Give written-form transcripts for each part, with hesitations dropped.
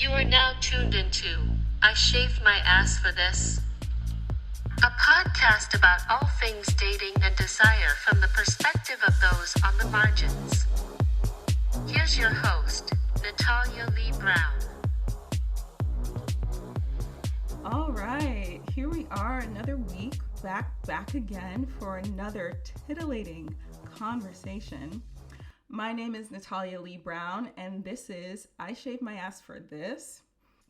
You are now tuned into I Shaved My Ass for This, a podcast about all things dating and desire from the perspective of those on the margins. Here's your host, Natalia Lee Brown. All right, here we are, another week, back again for another titillating conversation. My name is Natalia Lee Brown, and this is I Shaved My Ass for This.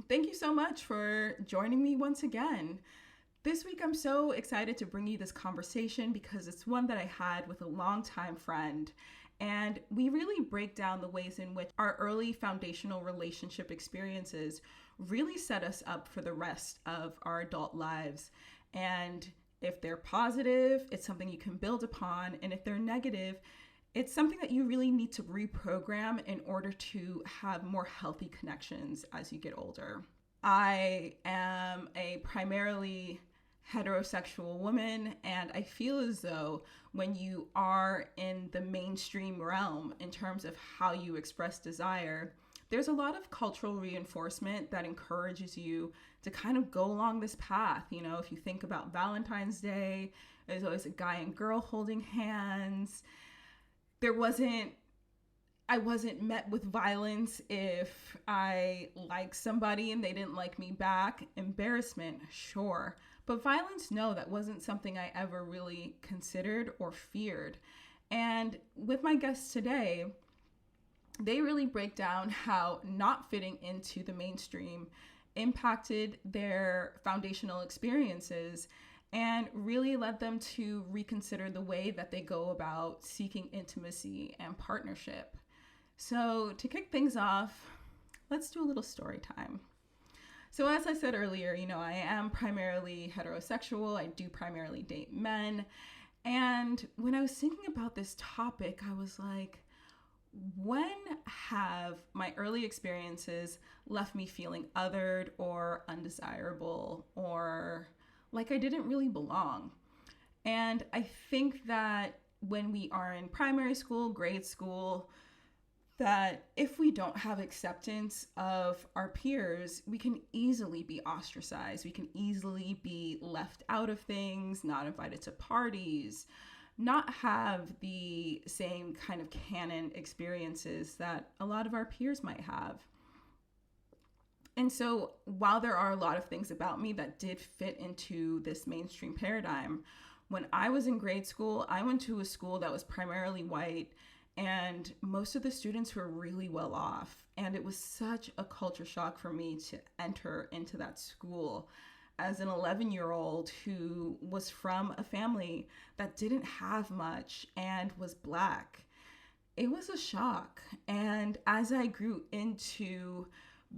Thank you so much for joining me once again. This week, I'm so excited to bring you this conversation because it's one that I had with a longtime friend. And we really break down the ways in which our early foundational relationship experiences really set us up for the rest of our adult lives. And if they're positive, it's something you can build upon. And if they're negative, it's something that you really need to reprogram in order to have more healthy connections as you get older. I am a primarily heterosexual woman, and I feel as though when you are in the mainstream realm in terms of how you express desire, there's a lot of cultural reinforcement that encourages you to kind of go along this path. You know, if you think about Valentine's Day, there's always a guy and girl holding hands. I wasn't met with violence if I liked somebody and they didn't like me back. Embarrassment, sure. But violence, no, that wasn't something I ever really considered or feared. And with my guests today, they really break down how not fitting into the mainstream impacted their foundational experiences and really led them to reconsider the way that they go about seeking intimacy and partnership. So to kick things off, let's do a little story time. So as I said earlier, I am primarily heterosexual. I do primarily date men. And when I was thinking about this topic, I was like, when have my early experiences left me feeling othered or undesirable or like I didn't really belong? And I think that when we are in primary school, grade school, that if we don't have acceptance of our peers, we can easily be ostracized. We can easily be left out of things, not invited to parties, not have the same kind of canon experiences that a lot of our peers might have. And so while there are a lot of things about me that did fit into this mainstream paradigm, when I was in grade school, I went to a school that was primarily white, and most of the students were really well off. And it was such a culture shock for me to enter into that school as an 11-year-old who was from a family that didn't have much and was Black. It was a shock. And as I grew into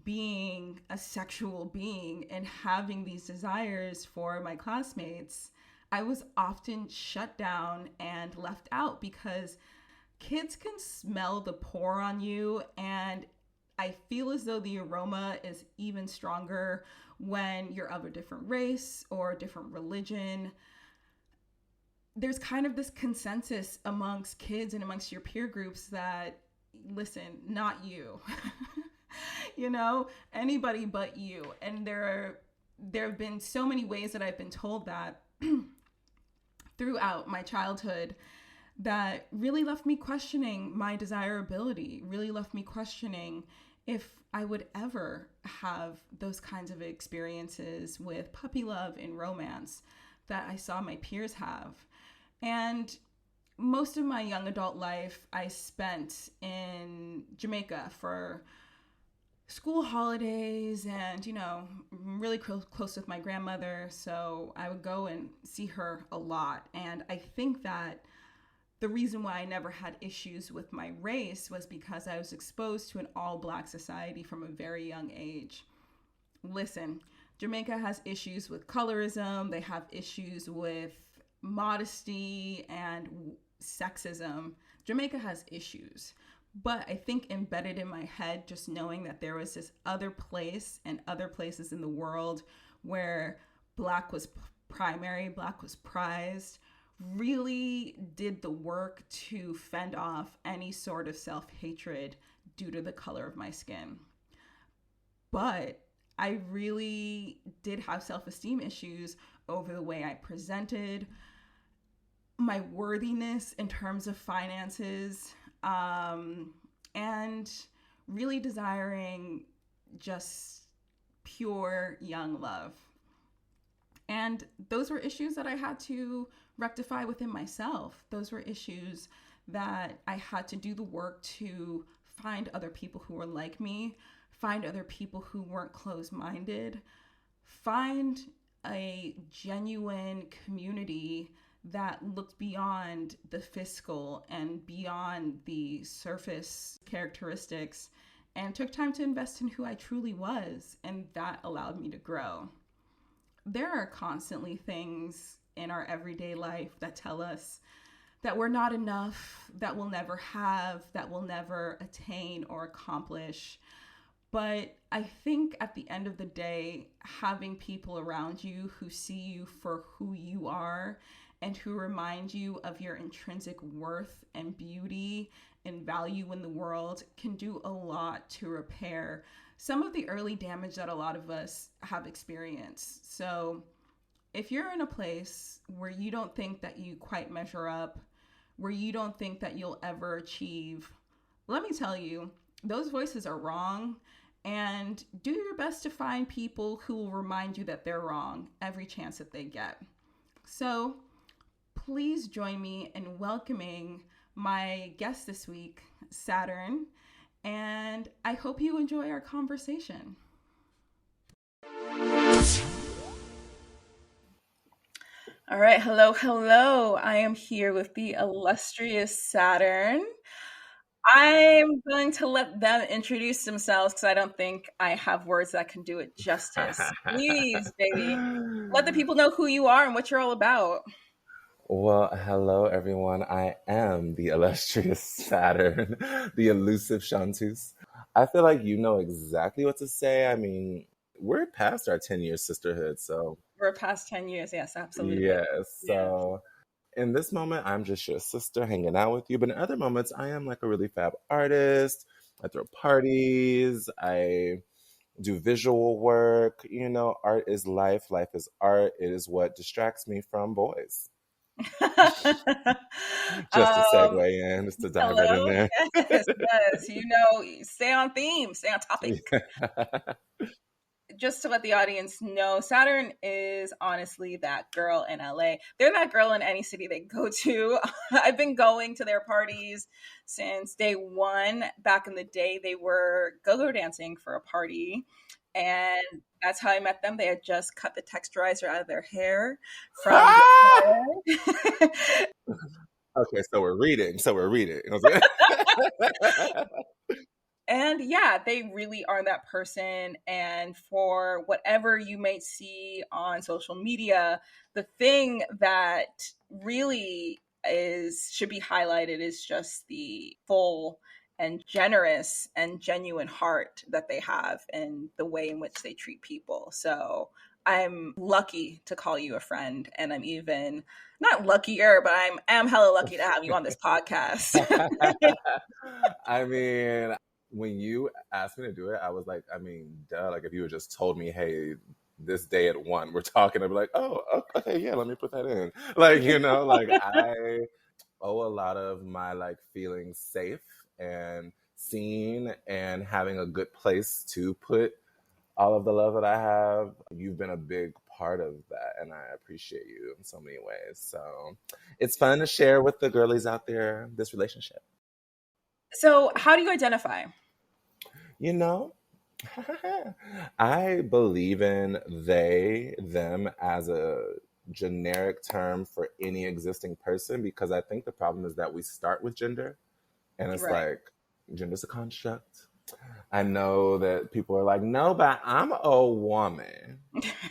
being a sexual being and having these desires for my classmates, I was often shut down and left out because kids can smell the pour on you, and I feel as though the aroma is even stronger when you're of a different race or a different religion. There's kind of this consensus amongst kids and amongst your peer groups that, listen, not you. Anybody but you. And there have been so many ways that I've been told that throughout my childhood that really left me questioning my desirability, really left me questioning if I would ever have those kinds of experiences with puppy love and romance that I saw my peers have. And most of my young adult life I spent in Jamaica for school holidays and, really close with my grandmother. So I would go and see her a lot. And I think that the reason why I never had issues with my race was because I was exposed to an all-Black society from a very young age. Listen, Jamaica has issues with colorism. They have issues with modesty and sexism. Jamaica has issues. But I think embedded in my head, just knowing that there was this other place and other places in the world where Black was primary, Black was prized, really did the work to fend off any sort of self-hatred due to the color of my skin. but I really did have self-esteem issues over the way I presented, my worthiness in terms of finances, and really desiring just pure young love. And those were issues that I had to rectify within myself. Those were issues that I had to do the work to find other people who were like me, find other people who weren't closed minded, find a genuine community that looked beyond the fiscal and beyond the surface characteristics and took time to invest in who I truly was. And that allowed me to grow. There are constantly things in our everyday life that tell us that we're not enough, that we'll never have, that we'll never attain or accomplish. But I think at the end of the day, having people around you who see you for who you are and who remind you of your intrinsic worth and beauty and value in the world can do a lot to repair some of the early damage that a lot of us have experienced. So if you're in a place where you don't think that you quite measure up, where you don't think that you'll ever achieve, let me tell you, those voices are wrong. And do your best to find people who will remind you that they're wrong every chance that they get. So please join me in welcoming my guest this week, Saturn. And I hope you enjoy our conversation. All right. Hello. I am here with the illustrious Saturn. I'm going to let them introduce themselves because I don't think I have words that can do it justice. Please, baby, let the people know who you are and what you're all about. Well, hello, everyone. I am the illustrious Saturn, the elusive Chantus. I feel like you know exactly what to say. I mean, we're past our 10-year sisterhood, so. We're past 10 years. Yes, absolutely. Yes. So in this moment, I'm just your sister hanging out with you. But in other moments, I am like a really fab artist. I throw parties. I do visual work. You know, art is life. Life is art. It is what distracts me from boys. Just to segue in, just to dive right in there. Yes. You know, stay on theme, stay on topic. Just to let the audience know, Saturn is honestly that girl in LA. They're that girl in any city they go to. I've been going to their parties since day one. Back in the day, they were go-go dancing for a party. And that's how I met them. They had just cut the texturizer out of their hair from Okay, so we're reading. And yeah, they really are that person. And for whatever you may see on social media, the thing that really should be highlighted is just the full and generous and genuine heart that they have and the way in which they treat people. So I'm lucky to call you a friend, and I'm even not luckier, but I'm hella lucky to have you on this podcast. I mean, when you asked me to do it, I was like, I mean, duh. Like, if you had just told me, hey, this day at 1, we're talking, I'd be like, oh, okay, yeah, let me put that in. Like, you know, like I owe a lot of my like feeling safe and seen and having a good place to put all of the love that I have. You've been a big part of that, and I appreciate you in so many ways. So it's fun to share with the girlies out there this relationship. So how do you identify? You know, I believe in they, them as a generic term for any existing person, because I think the problem is that we start with gender and it's like, gender's a construct. I know that people are like, no, but I'm a woman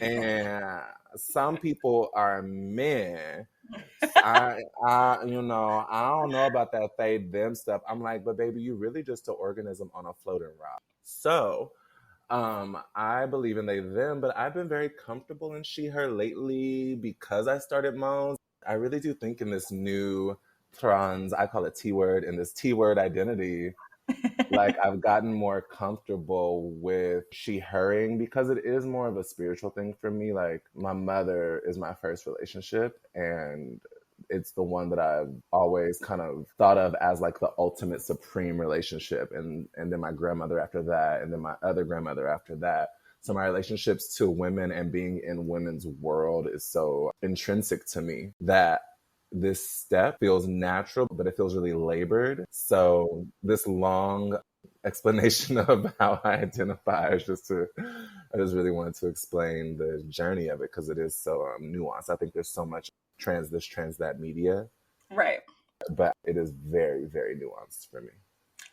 and some people are men. I don't know about that they, them stuff. I'm like, but baby, you really just an organism on a floating rock. So I believe in they, them, but I've been very comfortable in she, her lately because I started Moans. I really do think in this new trans, I call it T-word, in this T-word identity, Like, I've gotten more comfortable with she, herring, because it is more of a spiritual thing for me. Like, my mother is my first relationship, and it's the one that I've always kind of thought of as like the ultimate supreme relationship. And then my grandmother after that, and then my other grandmother after that. So my relationships to women and being in women's world is so intrinsic to me that this step feels natural, but it feels really labored. So this long explanation of how I identify is I just really wanted to explain the journey of it, because it is so nuanced. I think there's so much trans that media, Right. but it is very, very nuanced for me.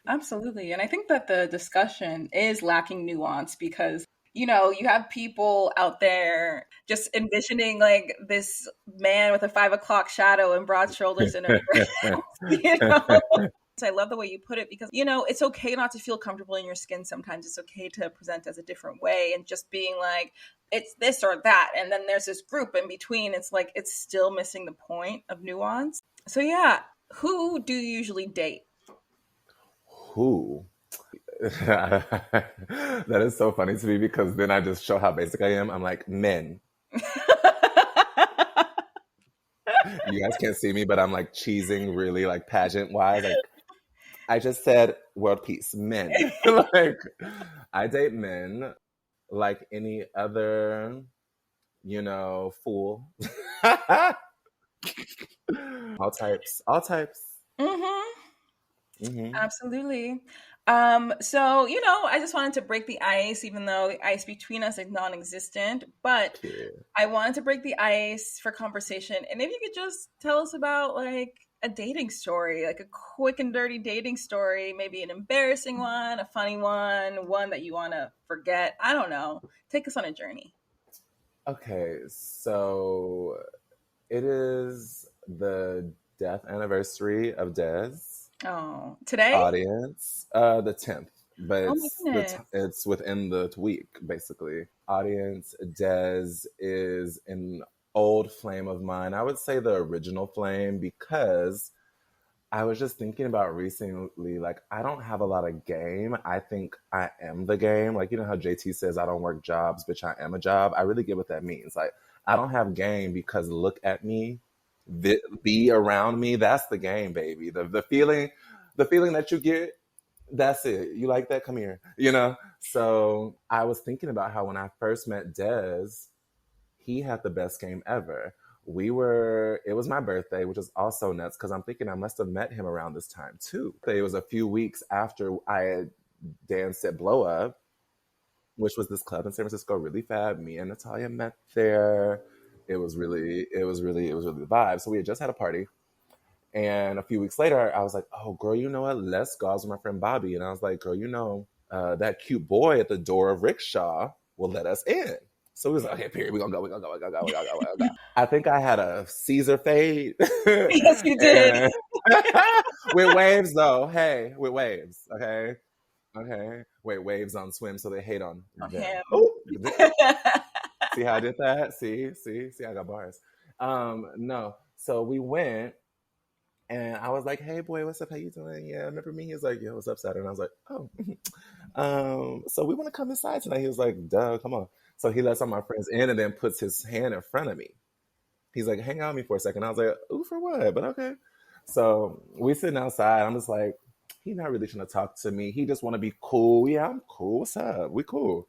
Absolutely. And I think that the discussion is lacking nuance because, you know, you have people out there just envisioning like this man with a 5 o'clock shadow and broad shoulders and a dress, you know? I love the way you put it because, you know, it's okay not to feel comfortable in your skin sometimes. It's okay to present as a different way, and just being like, it's this or that. And then there's this group in between. It's like, it's still missing the point of nuance. So yeah, who do you usually date? Who? That is so funny to me, because then I just show how basic I am. I'm like, men. You guys can't see me, but I'm like cheesing really like pageant wise. Like, I just said world peace, men. Like, I date men like any other, fool. All types, all types. Absolutely. So, you know, I just wanted to break the ice, even though the ice between us is non-existent, but Yeah. I wanted to break the ice for conversation. And if you could just tell us about like a dating story, like a quick and dirty dating story, maybe an embarrassing one, a funny one that you want to forget. I don't know. Take us on a journey. Okay, so it is the death anniversary of Des. Oh, today? Audience, the 10th, but Oh my goodness. it's within the week, basically. Audience, Des is an old flame of mine. I would say the original flame, because I was just thinking about recently, like, I don't have a lot of game. I think I am the game. Like, you know how JT says, I don't work jobs, bitch, I am a job. I really get what that means. Like, I don't have game because look at me, be around me. That's the game, baby. The feeling that you get, that's it. You like that? Come here, So I was thinking about how when I first met Des, he had the best game ever. It was my birthday, which is also nuts, because I'm thinking I must have met him around this time too. It was a few weeks after I had danced at Blow Up, which was this club in San Francisco, really fab. Me and Natalia met there. It was really the vibe. So we had just had a party. And a few weeks later, I was like, oh, girl, you know what? Let's go out with my friend Bobby. And I was like, girl, that cute boy at the door of Rickshaw will let us in. So we was like, okay, period. We're going to go. I think I had a Caesar fade. Yes, you did. With waves, though. Hey, with waves. Okay. Wait, waves on swim, so they hate on them. Him. See how I did that? See, I got bars. No. So we went, and I was like, hey, boy, what's up? How you doing? Yeah, remember me? He was like, yeah, what's up, Saturn? And I was like, oh. So we want to come inside tonight. He was like, duh, come on. So he lets all my friends in and then puts his hand in front of me. He's like, hang out with me for a second. I was like, ooh, for what? But okay. So we sitting outside. I'm just like, he's not really trying to talk to me. He just want to be cool. Yeah, I'm cool. What's up? We cool.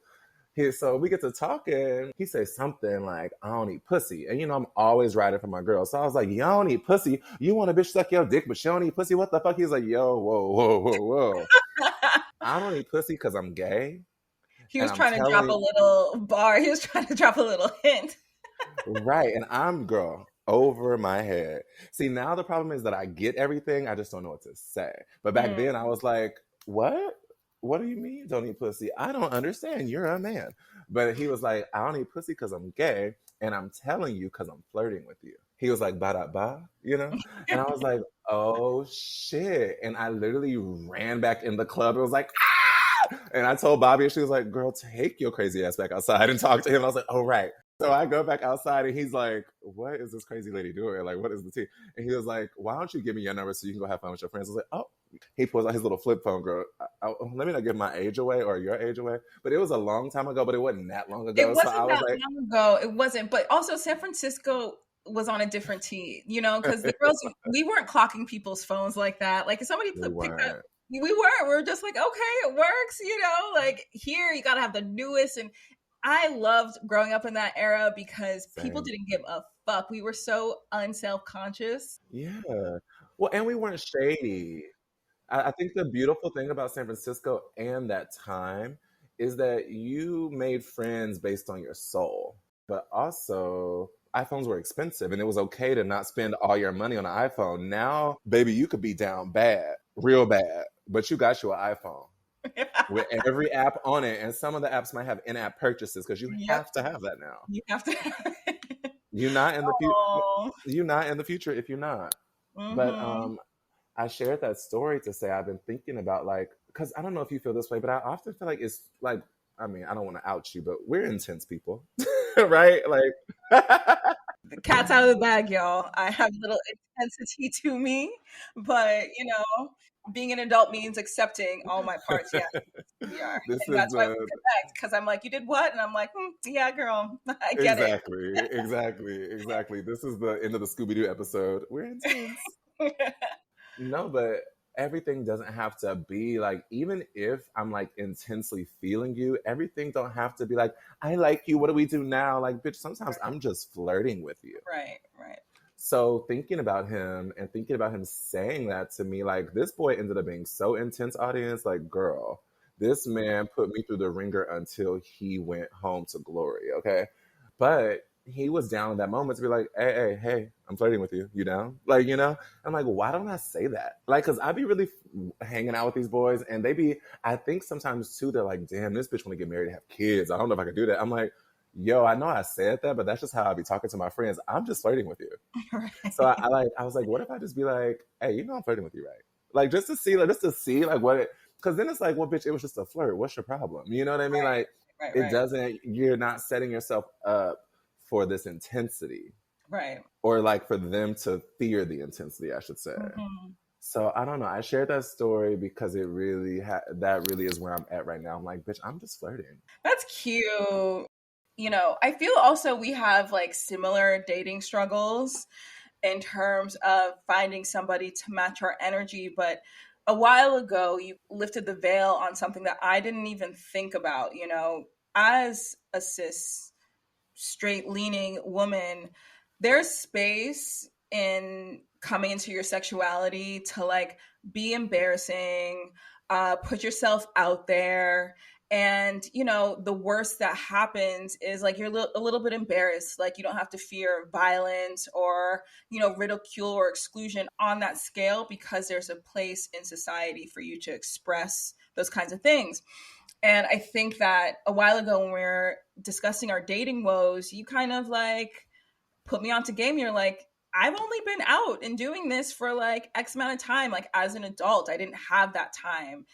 So we get to talking. He says something like, I don't eat pussy. And I'm always riding for my girl. So I was like, you don't eat pussy. You want a bitch suck your dick, but she don't eat pussy? What the fuck? He's like, yo, whoa. I don't eat pussy because I'm gay. He was trying to drop a little bar. He was trying to drop a little hint. Right. And I'm, girl, over my head. See, now the problem is that I get everything. I just don't know what to say. But back then I was like, what? What do you mean don't eat pussy? I don't understand. You're a man. But he was like, I don't eat pussy because I'm gay. And I'm telling you because I'm flirting with you. He was like, ba-da-ba, And I was like, oh, shit. And I literally ran back in the club. It was like, ah! And I told Bobby, and she was like, girl, take your crazy ass back outside and talk to him. I was like, oh, right. So I go back outside and he's like, what is this crazy lady doing? Like, what is the tea? And he was like, why don't you give me your number so you can go have fun with your friends? I was like, oh, He pulls out his little flip phone, girl. Let me not give my age away or your age away, but it was a long time ago, but it wasn't that long It ago. So I wasn't was that like, long ago. It wasn't. But also San Francisco was on a different tee, you know, because the girls, we weren't clocking people's phones like that. Like if somebody we picked up, weren't. we weren't. We were just like, okay, it works, you know. Like here, you gotta have the newest. And I loved growing up in that era because people Same. didn't give a fuck. We were so unself conscious. Yeah. Well, and we weren't shady. I think the beautiful thing about San Francisco and that time is that you made friends based on your soul. But also, iPhones were expensive and it was okay to not spend all your money on an iPhone. Now, baby, you could be down bad, real bad, but you got you an iPhone with every app on it. And some of the apps might have in app purchases because you Yep, have to have that now. you have to. You're not in the future. Oh. You're not in the future if you're not. But Mm-hmm. I shared that story to say I've been thinking about like, because I don't know if you feel this way, but I often feel like it's like, I mean, I don't want to out you, but we're intense people, right? Like, The cat's out of the bag, y'all. I have a little intensity to me, but you know, being an adult means accepting all my parts. Yeah, we are, this and is that's why we the connect. Because I'm like, you did what? And I'm like, yeah, girl, I get it. exactly. This is the end of the Scooby Doo episode. We're intense. No, but everything doesn't have to be like, even if I'm like intensely feeling you, everything don't have to be like, I like you. What do we do now? Like, bitch, sometimes I'm just flirting with you. Right, right. So thinking about him and thinking about him saying that to me, like this boy ended up being so intense, audience. Like, girl, this man put me through the ringer until he went home to glory. Okay. But he was down in that moment to be like, hey, I'm flirting with you. You down? Like, you know? I'm like, why don't I say that? Like, cause I be really hanging out with these boys and they be, I think sometimes too, they're like, damn, this bitch want to get married and have kids. I don't know if I can do that. I'm like, yo, I know I said that, but that's just how I be talking to my friends. I'm just flirting with you. So Right. I was like, what if I just be like, hey, you know I'm flirting with you, right? Like just to see like what it, because then it's like, well, bitch, it was just a flirt. What's your problem? You know what I mean? Like Right, it right, doesn't. You're not setting yourself up for this intensity, right. or like for them to fear the intensity, I should say. Mhm. So I don't know. I shared that story because it really that really is where I'm at right now. I'm like, bitch, I'm just flirting. That's cute. You know, I feel also we have like similar dating struggles in terms of finding somebody to match our energy. But a while ago, you lifted the veil on something that I didn't even think about. You know, as a cis, straight leaning woman, there's space in coming into your sexuality to like be embarrassing, put yourself out there. And you know, the worst that happens is like you're a little bit embarrassed, like you don't have to fear violence or, you know, ridicule or exclusion on that scale because there's a place in society for you to express those kinds of things. And I think that a while ago when we were discussing our dating woes, you kind of like put me onto game. You're like, I've only been out and doing this for like X amount of time. Like as an adult, I didn't have that time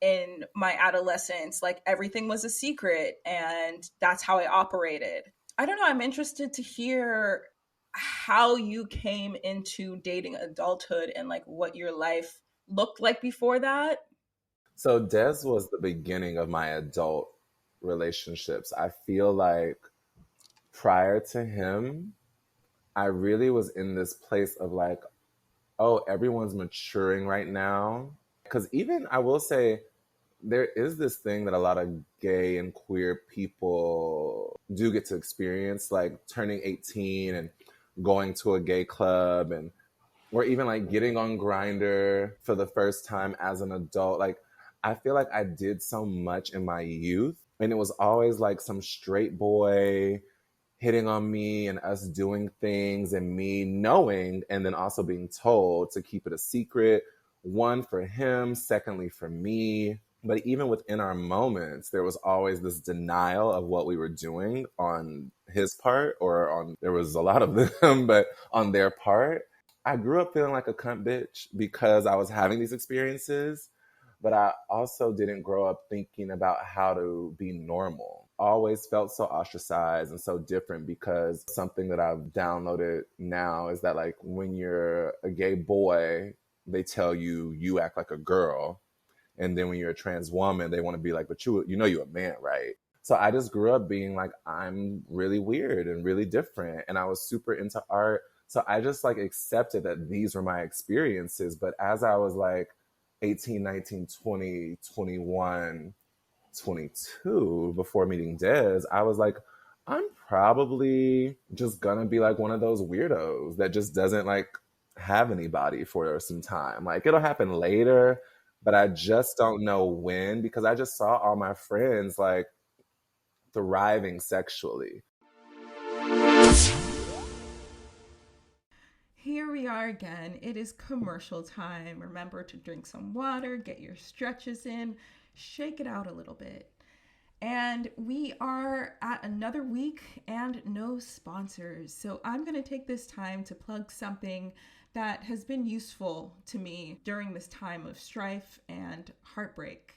in my adolescence. Like everything was a secret and that's how I operated. I don't know. I'm interested to hear how you came into dating adulthood and like what your life looked like before that. So Des was the beginning of my adult relationships. I feel like prior to him, I really was in this place of like, oh, everyone's maturing right now. Because even I will say, there is this thing that a lot of gay and queer people do get to experience, like turning 18 and going to a gay club, and or even like getting on Grinder for the first time as an adult. Like I feel like I did so much in my youth, and it was always like some straight boy hitting on me and us doing things and me knowing and then also being told to keep it a secret. One, for him, secondly, for me. But even within our moments, there was always this denial of what we were doing on his part, or on, there was a lot of them, but on their part. I grew up feeling like a cunt bitch because I was having these experiences, but I also didn't grow up thinking about how to be normal. Always felt so ostracized and so different, because something that I've downloaded now is that like when you're a gay boy, they tell you you act like a girl. And then when you're a trans woman, they want to be like, but you're a man, right? So I just grew up being like, I'm really weird and really different. And I was super into art. So I just like accepted that these were my experiences. But as I was like 18, 19, 20, 21, 22, before meeting Des, I was like, I'm probably just gonna be like one of those weirdos that just doesn't like have anybody for some time. Like it'll happen later, but I just don't know when, because I just saw all my friends like thriving sexually. Here we are again. It is commercial time. Remember to drink some water, get your stretches in, shake it out a little bit. And we are at another week and no sponsors. So I'm going to take this time to plug something that has been useful to me during this time of strife and heartbreak.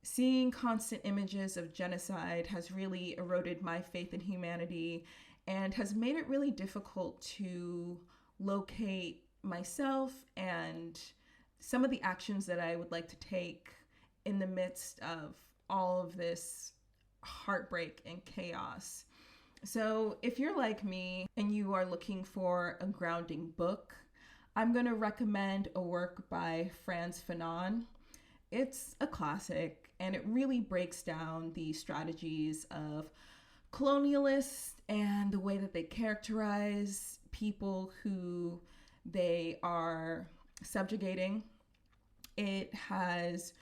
Seeing constant images of genocide has really eroded my faith in humanity and has made it really difficult to locate myself and some of the actions that I would like to take in the midst of all of this heartbreak and chaos. So if you're like me and you are looking for a grounding book, I'm going to recommend a work by Frantz Fanon. It's a classic, and it really breaks down the strategies of colonialists and the way that they characterize people who they are subjugating. It has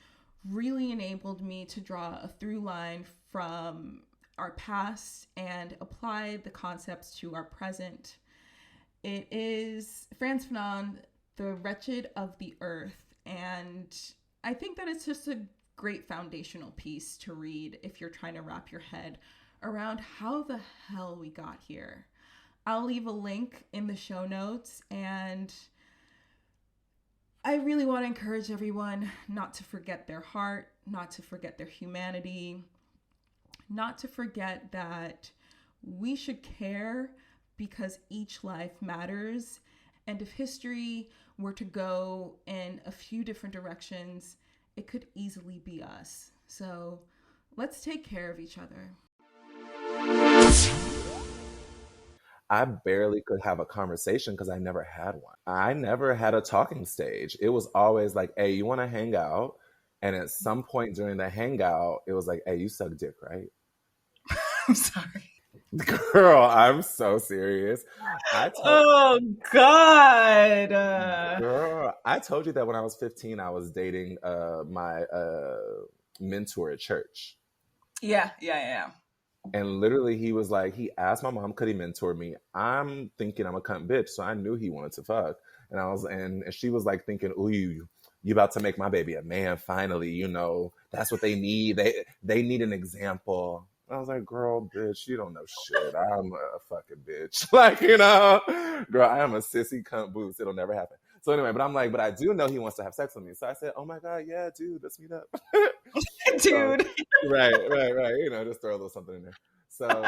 really enabled me to draw a through line from our past and apply the concepts to our present. It is Frantz Fanon, The Wretched of the Earth, and I think that it's just a great foundational piece to read if you're trying to wrap your head around how the hell we got here. I'll leave a link in the show notes, and I really want to encourage everyone not to forget their heart, not to forget their humanity, not to forget that we should care because each life matters. And if history were to go in a few different directions, it could easily be us. So let's take care of each other. I barely could have a conversation because I never had one. I never had a talking stage. It was always like, hey, you want to hang out? And at some point during the hangout, it was like, hey, you suck dick, right? I'm sorry. Girl, I'm so serious. Oh, God. Girl, I told you that when I was 15, I was dating my mentor at church. Yeah. And literally, he asked my mom, could he mentor me? I'm thinking I'm a cunt bitch, so I knew he wanted to fuck. And she was like thinking, ooh, you about to make my baby a man finally, that's what they need. They need an example. I was like, girl, bitch, you don't know shit. I'm a fucking bitch. Girl, I am a sissy cunt boots. It'll never happen. So anyway, but I do know he wants to have sex with me. So I said, oh my God, yeah, dude, let's meet up. Dude. So, right. Just throw a little something in there. So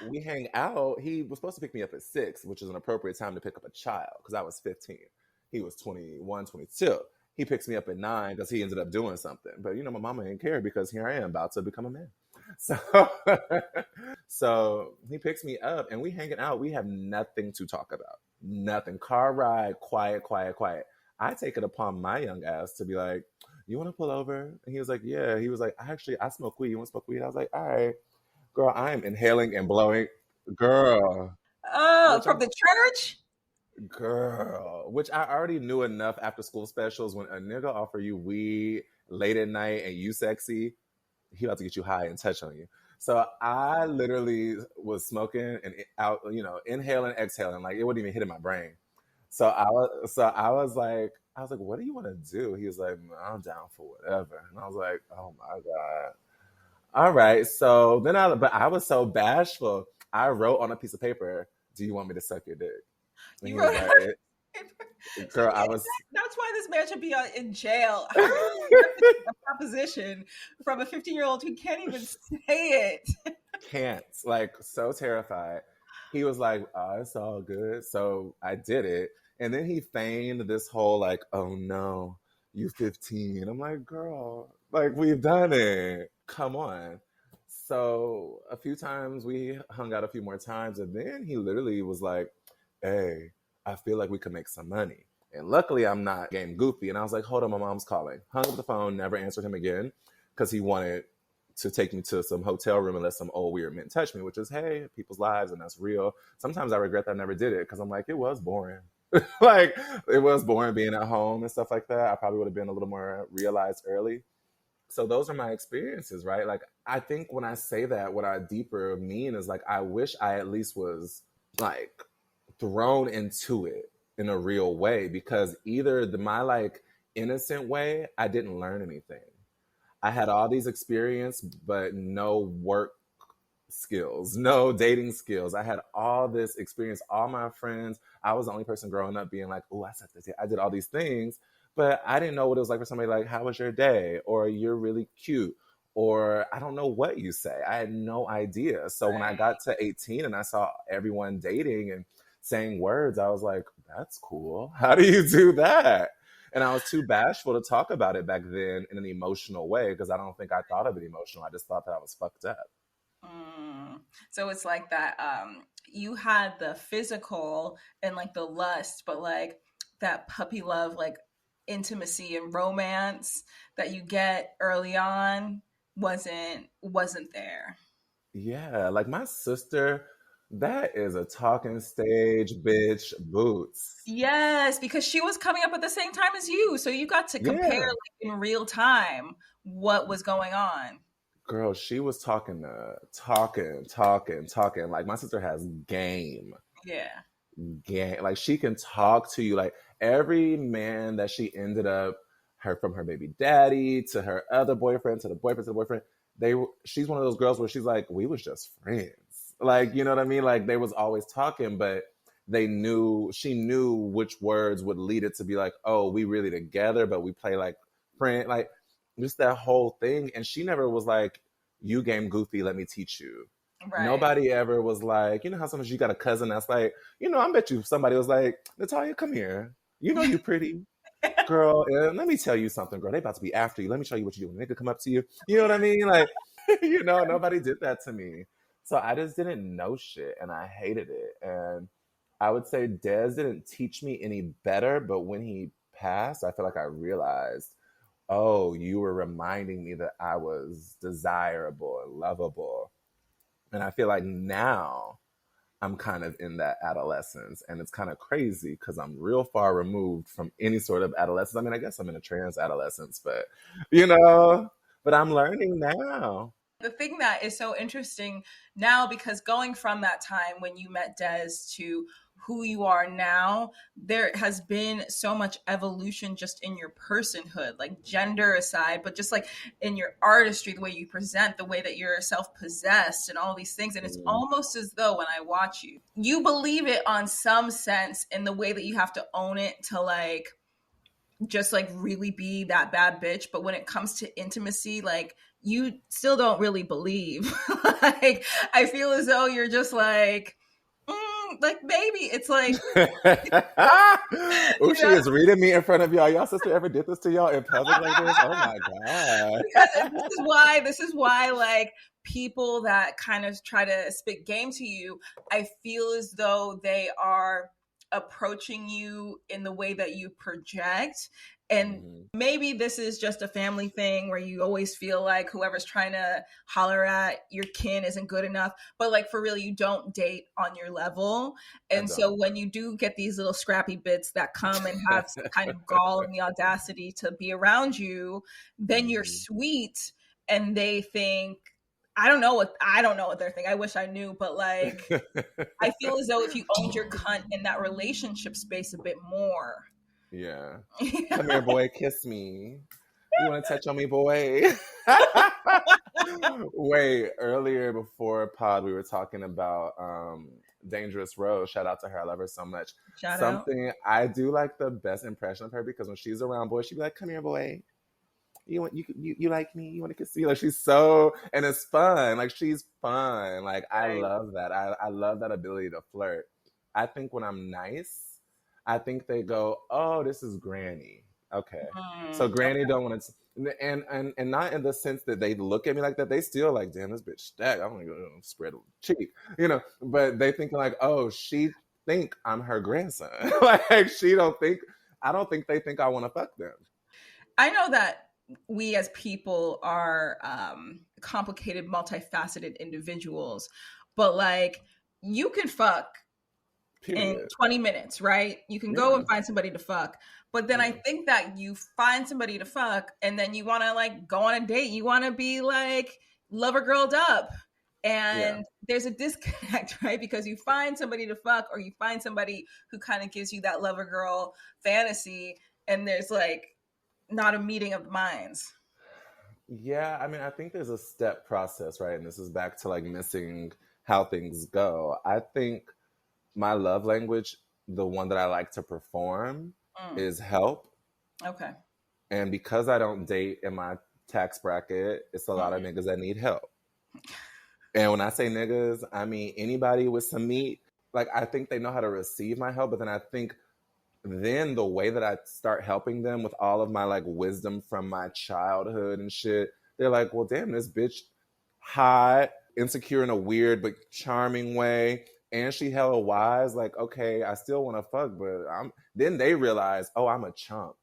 we hang out. He was supposed to pick me up at 6, which is an appropriate time to pick up a child because I was 15. He was 21, 22. He picks me up at 9 because he ended up doing something. But, my mama didn't care because here I am about to become a man. So he picks me up and we hanging out. We have nothing to talk about. Nothing. Car ride, quiet. I take it upon my young ass to be like, you want to pull over? And he was like, yeah. He was like, I smoke weed. You want to smoke weed? I was like, all right. Girl, I am inhaling and blowing. Girl. Oh, from the church? Girl. Which I already knew enough after school specials. When a nigga offer you weed late at night and you sexy, he about to get you high and touch on you. So I literally was smoking and out, inhaling, exhaling. Like it wouldn't even hit in my brain. So I was like, what do you want to do? He was like, I'm down for whatever. And I was like, oh my God. All right. So then I was so bashful. I wrote on a piece of paper, do you want me to suck your dick? And you wrote like, girl, that's why this man should be in jail. A proposition from a 15-year-old who can't even say it. Can't. Like, so terrified. He was like, oh, it's all good. So I did it. And then he feigned this whole like, oh no, you 15. I'm like, girl, like we've done it. Come on. So a few times we hung out a few more times, and then he literally was like, hey, I feel like we could make some money. And luckily I'm not game goofy. And I was like, hold on, my mom's calling. Hung up the phone, never answered him again because he wanted to take me to some hotel room and let some old weird men touch me, which is, hey, people's lives, and that's real. Sometimes I regret that I never did it because I'm like, it was boring. Like, it was boring being at home and stuff like that. I probably would have been a little more realized early. So those are my experiences, right? Like, I think when I say that, what I deeper mean is like, I wish I at least was like thrown into it in a real way, because either my like innocent way, I didn't learn anything. I had all these experience, but no work skills, no dating skills. I had all this experience, all my friends. I was the only person growing up being like, oh, I said this, I did all these things, but I didn't know what it was like for somebody like, how was your day? Or you're really cute. Or I don't know what you say. I had no idea. So when I got to 18 and I saw everyone dating and saying words, I was like, that's cool. How do you do that? And I was too bashful to talk about it back then in an emotional way because I don't think I thought of it emotional. I just thought that I was fucked up. So it's like that you had the physical and like the lust, but like that puppy love, like intimacy and romance that you get early on wasn't there. Yeah, like my sister, that is a talking stage bitch boots. Yes, because she was coming up at the same time as you, so you got to compare Yeah. like in real time what was going on. Girl, she was talking. Like my sister has game. Yeah. Like she can talk to you. Like every man that she ended up, her from her baby daddy to her other boyfriend to the boyfriend to the boyfriend, she's one of those girls where she's like, we was just friends. Like, you know what I mean? Like they was always talking, but she knew which words would lead it to be like, oh, we really together, but we play like friend, like just that whole thing. And she never was like, you game goofy, let me teach you. Right. Nobody ever was like, you know how sometimes you got a cousin that's like, I bet you somebody was like, Natalia, come here. You know you pretty. Girl, let me tell you something, girl. They about to be after you. Let me show you what you do. When nigga come up to you. You know what I mean? Like, nobody did that to me. So I just didn't know shit and I hated it. And I would say Dez didn't teach me any better, but when he passed, I feel like I realized, oh, you were reminding me that I was desirable and lovable. And I feel like now I'm kind of in that adolescence. And it's kind of crazy because I'm real far removed from any sort of adolescence. I mean, I guess I'm in a trans adolescence, but I'm learning now. The thing that is so interesting now, because going from that time when you met Des to who you are now, there has been so much evolution just in your personhood, like gender aside, but just like in your artistry, the way you present, the way that you're self-possessed and all these things. And it's almost as though when I watch you, you believe it on some sense in the way that you have to own it to like just like really be that bad bitch, but when it comes to intimacy, like you still don't really believe. Like I feel as though you're just like like baby, it's like Oh, she is reading me in front of y'all. Y'all sister ever did this to y'all in public like this? Oh my god. Because this is why like people that kind of try to spit game to you, I feel as though they are approaching you in the way that you project. And maybe this is just a family thing where you always feel like whoever's trying to holler at your kin isn't good enough. But like for real, you don't date on your level. And so when you do get these little scrappy bits that come and have some kind of gall and the audacity to be around you, then you're sweet and they think, I don't know what they're thinking. I wish I knew, but like I feel as though if you owned your cunt in that relationship space a bit more. Yeah. Come here, boy, kiss me. You want to touch on me, boy? Wait, earlier before pod, we were talking about Dangerous Rose. Shout out to her. I love her so much. I do like the best impression of her because when she's around boys, she'd be like, come here, boy. You like me? You want to kiss me? Like she's so, and it's fun. Like she's fun. Like I love that. I love that ability to flirt. I think when I'm nice, I think they go, "Oh, this is Granny." Okay, so Mm, Granny don't want to, and not in the sense that they look at me like that. They still like, "Damn, this bitch stacked. I'm gonna go spread a cheek," But they think like, "Oh, she think I'm her grandson." Like she don't think. I don't think they think I want to fuck them. I know that we as people are complicated, multifaceted individuals, but like you can fuck in Period. 20 minutes, right? You can go Yeah. and find somebody to fuck. But then I Yeah. think that you find somebody to fuck and then you want to like go on a date. You want to be like lover girled up. Yeah. And there's a disconnect, right? Because you find somebody to fuck or you find somebody who kind of gives you that lover girl fantasy. And there's like not a meeting of the minds. Yeah, I mean, I think there's a step process, right? And this is back to like missing how things go. I think my love language, the one that I like to perform, Mm, is help. okay. And because I don't date in my tax bracket, it's a lot of Mm, niggas that need help. And when I say niggas, I mean anybody with some meat. Like, I think they know how to receive my help, but then I think then the way that I start helping them with all of my like wisdom from my childhood and shit, they're like, well, damn, this bitch hot, insecure in a weird but charming way, and she hella wise. Like, okay, I still want to fuck, but I'm. Then they realize, oh, I'm a chump.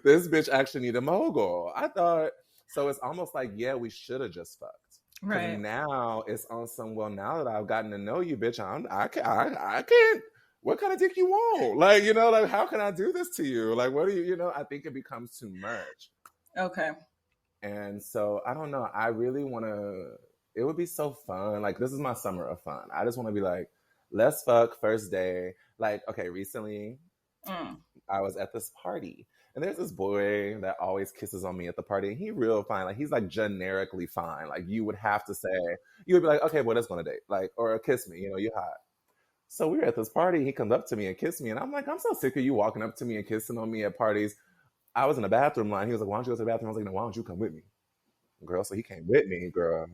This bitch actually need a mogul. I thought so. It's almost like, yeah, we should have just fucked. Because right. now it's on some. Well, now that I've gotten to know you, bitch, I can't. What kind of dick you want? Like, like how can I do this to you? Like, what do you? I think it becomes too much. Okay. And so I don't know. I really want to. It would be so fun. Like, this is my summer of fun. I just want to be like, let's fuck first day. Like, okay, recently Mm, I was at this party. And there's this boy that always kisses on me at the party. And he real fine. Like, he's like generically fine. Like, you would have to say, you would be like, okay, well, let's go on a date. Like, or kiss me, you hot. So we were at this party. He comes up to me and kissed me. And I'm like, I'm so sick of you walking up to me and kissing on me at parties. I was in the bathroom line. He was like, why don't you go to the bathroom? I was like, no, why don't you come with me? Girl, so he came with me, girl.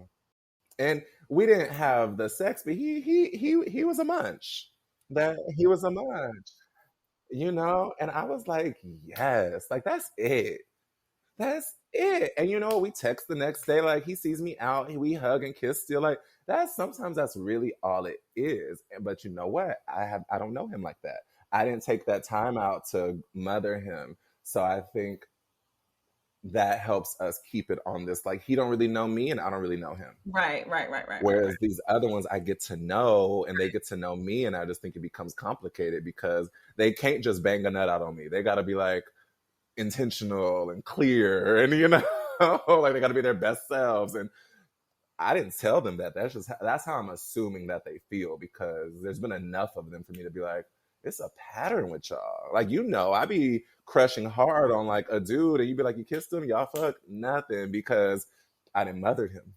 And we didn't have the sex, but he was a munch. That he was a munch. And I was like, yes, like that's it. That's it. And we text the next day, like he sees me out, we hug and kiss still. Like that's really all it is. But you know what? I don't know him like that. I didn't take that time out to mother him. So I think that helps us keep it on this. Like he don't really know me and I don't really know him. right. Whereas these other ones I get to know and they get to know me, and I just think it becomes complicated because they can't just bang a nut out on me. They gotta be like intentional and clear and like they gotta be their best selves. And I didn't tell them that. That's how I'm assuming that they feel, because there's been enough of them for me to be like, it's a pattern with y'all. Like, I be crushing hard on like a dude and you be like, you kissed him, y'all fuck nothing, because I didn't mother him.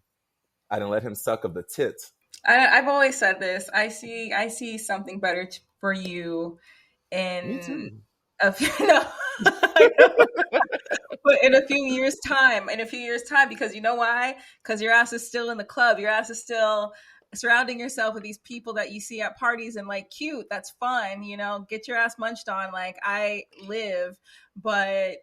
I didn't let him suck of the tit. I've always said this. I see something better for you Me in too. a few, no, I know, but in a few years time, because you know why? Because your ass is still in the club. Your ass is still surrounding yourself with these people that you see at parties and like, cute, that's fun, get your ass munched on. Like I live, but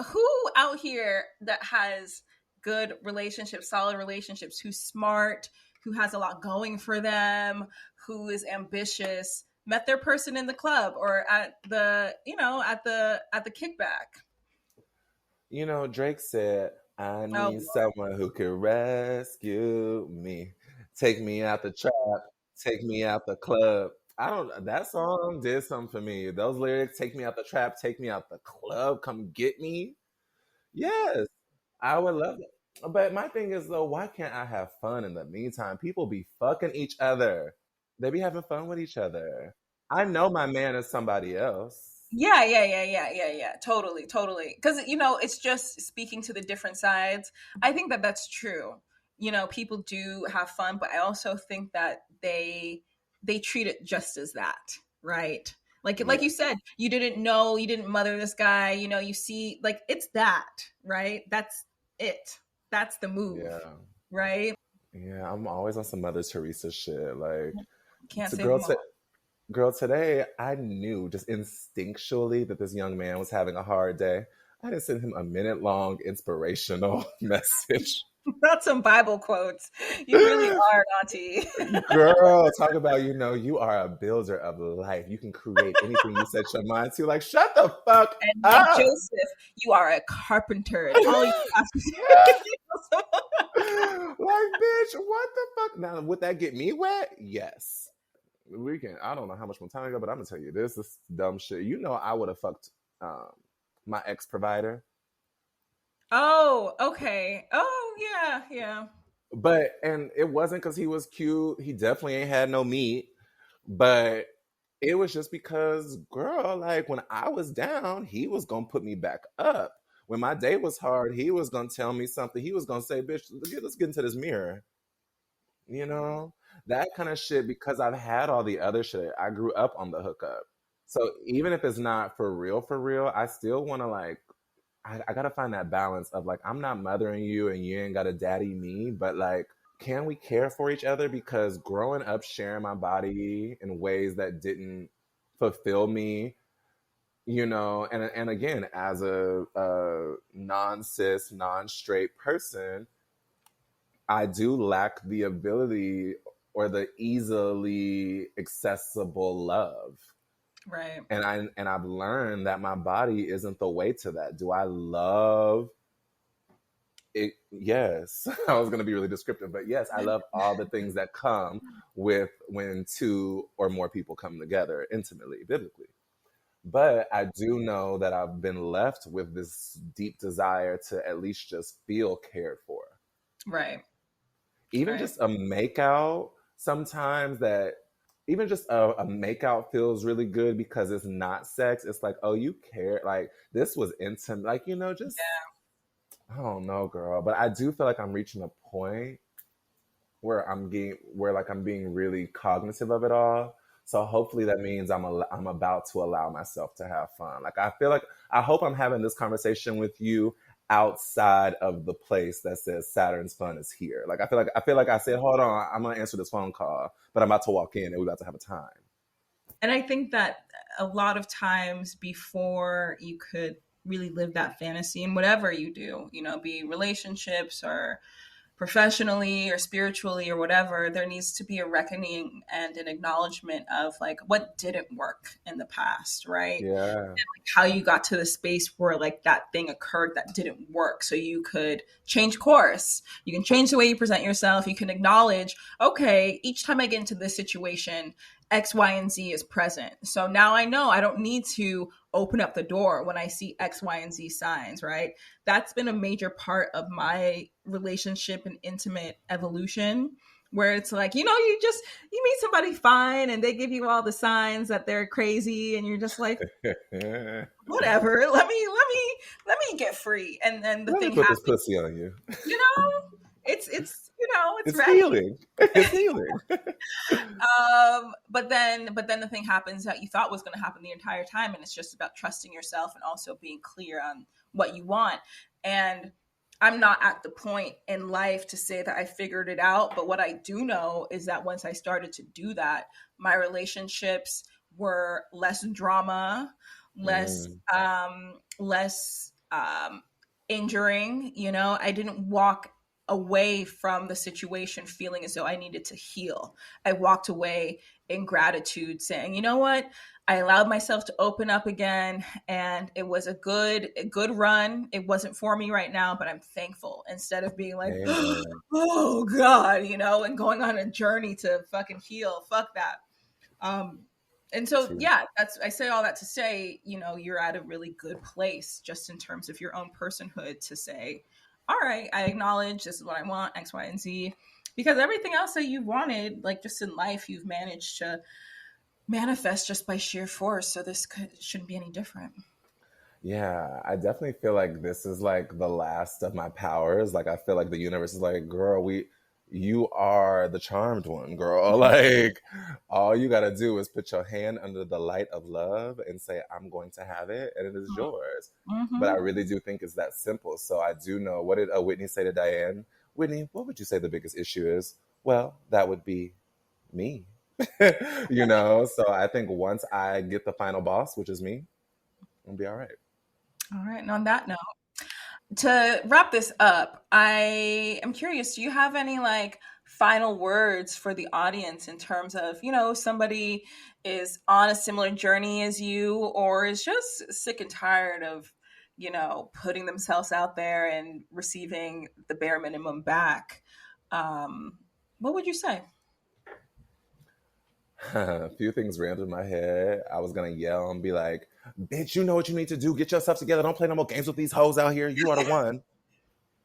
who out here that has good relationships, solid relationships, who's smart, who has a lot going for them, who is ambitious, met their person in the club or at the kickback. Drake said, I Oh, need someone who can rescue me. Take me out the trap, take me out the club. That song did something for me. Those lyrics, take me out the trap, take me out the club, come get me. Yes, I would love it. But my thing is though, why can't I have fun in the meantime? People be fucking each other. They be having fun with each other. I know my man is somebody else. yeah. Totally. Because it's just speaking to the different sides. I think that that's true. People do have fun, but I also think that they treat it just as that, right? Like Yeah, you said, you didn't know, you didn't mother this guy. You see, like it's that, right? That's it. That's the move, yeah. right? Yeah, I'm always on some Mother Teresa shit. Like, Can't the save girl them said, all. Girl, today I knew just instinctually that this young man was having a hard day. I just sent him a minute long inspirational message. Not some Bible quotes. You really are, Auntie. Girl, talk about, you are a builder of life. You can create anything you set your mind to. Like, shut the fuck And like up. Joseph, you are a carpenter, and all you have to do. Like, bitch, what the fuck? Now, would that get me wet? Yes. We can. I don't know how much more time ago, but I'm gonna tell you this is dumb shit. I would have fucked um, my ex provider. Oh, okay. Oh, yeah, yeah. And it wasn't because he was cute. He definitely ain't had no meat. But it was just because, girl, like when I was down, he was gonna put me back up. When my day was hard, he was gonna tell me something. He was gonna say, "Bitch, let's get into this mirror." You know, that kind of shit. Because I've had all the other shit. I grew up on the hookup, so even if it's not for real, I still want to like. I gotta find that balance of like I'm not mothering you and you ain't gotta daddy me, but like can we care for each other? Because growing up sharing my body in ways that didn't fulfill me, and again, as a non-cis, non-straight person, I do lack the ability or the easily accessible love. Right. And I've learned that my body isn't the way to that. Do I love it? Yes. I was going to be really descriptive, but yes, I love all the things that come with when two or more people come together intimately, biblically. But I do know that I've been left with this deep desire to at least just feel cared for. Right. Even Right. just a makeout, sometimes that even just a makeout feels really good because it's not sex. It's like, oh, you care. Like this was intimate. Like, just I don't know, girl. But I do feel like I'm reaching a point where like I'm being really cognitive of it all. So hopefully that means I'm about to allow myself to have fun. Like I feel like I hope I'm having this conversation with you outside of the place that says Saturn's fun is here. Like I feel like I said, hold on, I'm gonna answer this phone call, but I'm about to walk in and we're about to have a time. And I think that a lot of times before you could really live that fantasy in whatever you do, be relationships or professionally or spiritually or whatever, there needs to be a reckoning and an acknowledgement of like what didn't work in the past, right? Yeah. How you got to the space where like that thing occurred that didn't work, so you could change course, you can change the way you present yourself, you can acknowledge, okay, each time I get into this situation, X, Y, and Z is present, so now I know I don't need to open up the door when I see X, Y, and Z signs, right? That's been a major part of my relationship and intimate evolution, where it's like, you meet somebody fine and they give you all the signs that they're crazy and you're just like, whatever, let me get free, and then the Let me thing put this happens, pussy on you. you know it's it's It's ready. healing. It's healing. But then the thing happens that you thought was going to happen the entire time, and it's just about trusting yourself and also being clear on what you want. And I'm not at the point in life to say that I figured it out, but what I do know is that once I started to do that, my relationships were less drama, less Mm. less injuring. I didn't walk away from the situation feeling as though I needed to heal. I walked away in gratitude saying, you know what? I allowed myself to open up again, and it was a good run. It wasn't for me right now, but I'm thankful, instead of being like, Amen. oh God, and going on a journey to fucking heal. Fuck that. Um and so Too. yeah, that's, I say all that to say, you're at a really good place just in terms of your own personhood to say, all right, I acknowledge this is what I want, X, Y, and Z. Because everything else that you wanted, like just in life, you've managed to manifest just by sheer force. So shouldn't be any different. Yeah, I definitely feel like this is like the last of my powers. Like I feel like the universe is like, girl, you are the charmed one, girl. Like all you gotta do is put your hand under the light of love and say, I'm going to have it, and it is yours. But I Mm-hmm. really do think it's that simple. So I do know, what did Whitney say to Diane? Whitney, what would you say the biggest issue is? Well, that would be me. You know? So I think once I get the final boss, which is me, I'll be all right. All right. And on that note, to wrap this up, I am curious, do you have any like final words for the audience in terms of, somebody is on a similar journey as you or is just sick and tired of, putting themselves out there and receiving the bare minimum back? What would you say? A few things ran through my head. I was gonna yell and be like, "Bitch, you know what you need to do. Get yourself together. Don't play no more games with these hoes out here. You are the one."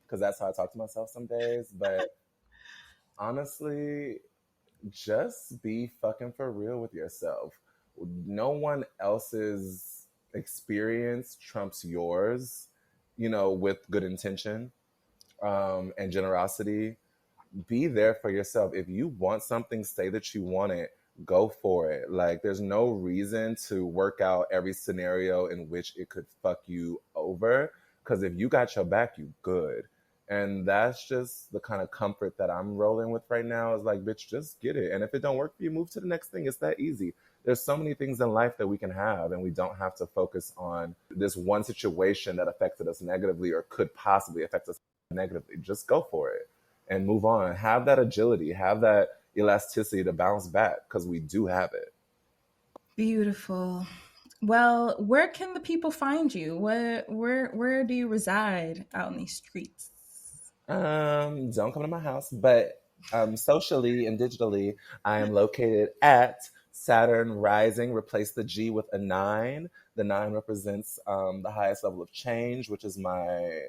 Because that's how I talk to myself some days. But honestly, just be fucking for real with yourself. No one else's experience trumps yours, with good intention and generosity. Be there for yourself. If you want something, say that you want it. Go for it. Like, there's no reason to work out every scenario in which it could fuck you over. Because if you got your back, you good. And that's just the kind of comfort that I'm rolling with right now is like, bitch, just get it. And if it don't work for you, move to the next thing. It's that easy. There's so many things in life that we can have, and we don't have to focus on this one situation that affected us negatively or could possibly affect us negatively. Just go for it and move on. Have that agility, have that elasticity to bounce back, because we do have it. Beautiful. Well, where can the people find you? Where do you reside out in these streets? Don't come to my house, but socially and digitally, I am located at Saturn Rising. Replace the G with a 9. The 9 represents the highest level of change, which is my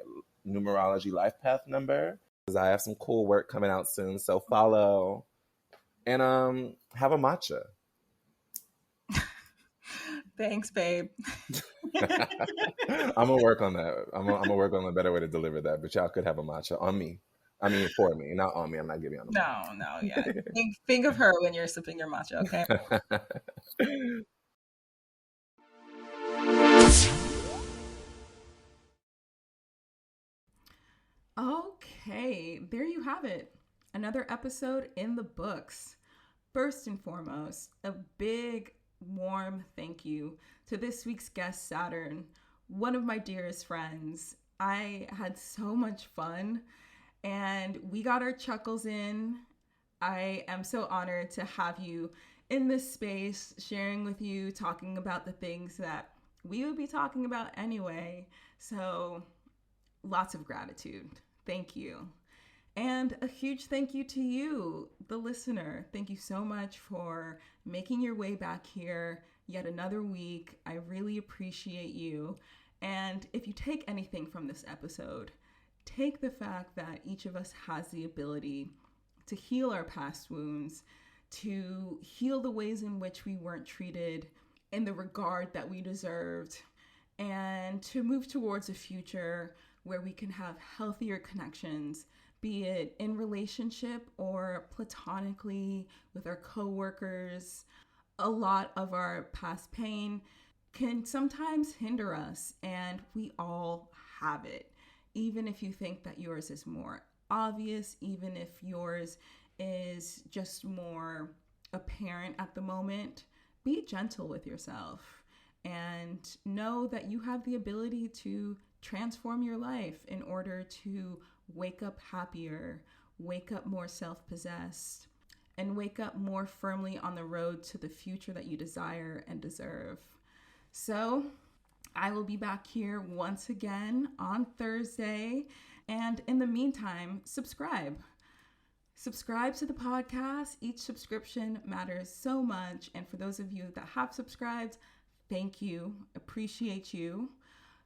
numerology life path number. I have some cool work coming out soon, so follow and have a matcha. Thanks, babe. I'm gonna work on that. I'm gonna work on a better way to deliver that. But y'all could have a matcha on me. I mean, for me, not on me. I'm not giving on the No, yeah. Think of her when you're sipping your matcha, okay? Okay, there you have it. Another episode in the books. First and foremost, a big, warm thank you to this week's guest, Saturn, one of my dearest friends. I had so much fun and we got our chuckles in. I am so honored to have you in this space, sharing with you, talking about the things that we would be talking about anyway. So, lots of gratitude. Thank you. And a huge thank you to you, the listener. Thank you so much for making your way back here yet another week. I really appreciate you. And if you take anything from this episode, take the fact that each of us has the ability to heal our past wounds, to heal the ways in which we weren't treated in the regard that we deserved, and to move towards a future where we can have healthier connections, be it in relationship or platonically with our coworkers. A lot of our past pain can sometimes hinder us, and we all have it. Even if you think that yours is more obvious, even if yours is just more apparent at the moment, be gentle with yourself and know that you have the ability to transform your life in order to wake up happier, wake up more self-possessed, and wake up more firmly on the road to the future that you desire and deserve. So, I will be back here once again on Thursday. And in the meantime, subscribe. Subscribe to the podcast. Each subscription matters so much. And for those of you that have subscribed, thank you. Appreciate you.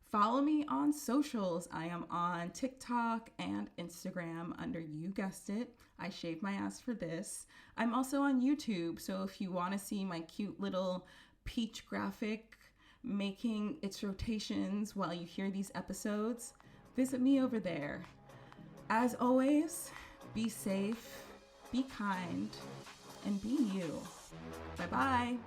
Follow me on socials. I am on TikTok and Instagram under, you guessed it, I Shave My Ass for This. I'm also on YouTube. So if you want to see my cute little peach graphic making its rotations while you hear these episodes, visit me over there. As always, be safe, be kind, and be you. Bye-bye.